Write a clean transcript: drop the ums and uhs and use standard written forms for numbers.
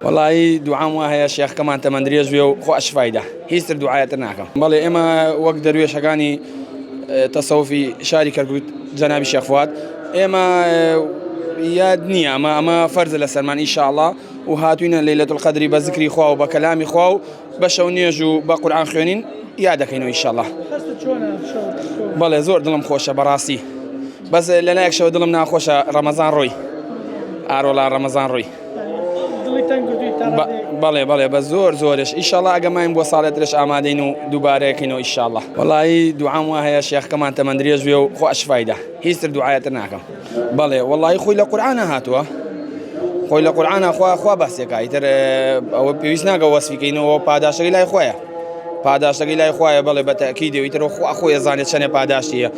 والله دوعام وهي شيخ كمان تمندريج بيو خوش فايدة هيستر دعاية ناكم بالله إما وقت درويش حقاني تصوفي شاركة قلت جناب الشيخ فؤاد إما يا دنيا ما فرز لسلمان إن شاء الله وهاتونا ليلة القدر بذكري خواو وبكلامي خواو بشونيجو بقرآن خوانين يادك إنه إن شاء الله بالله زور دلم خوشة براسي بس لنا يكشوا دلم ناخوشة رمضان روي أرولا رمضان روي بله بس زورش إن شاء الله أجمعين بوصالة رش آمادينو دوباره كينو إن شاء الله والله دعاء وهي شيخ كمان تمندريج بيو خوش فايدة هيستر دعاية ناكم بله والله خوي القرآن هاتوا خوي القرآن خوا بس يكاي ترى أو بيسنا جواز في كينو بعداش غيلا خويا بعداش غيلا خويا بله بالتأكيد ويترو خويا زاني شنو بعداشية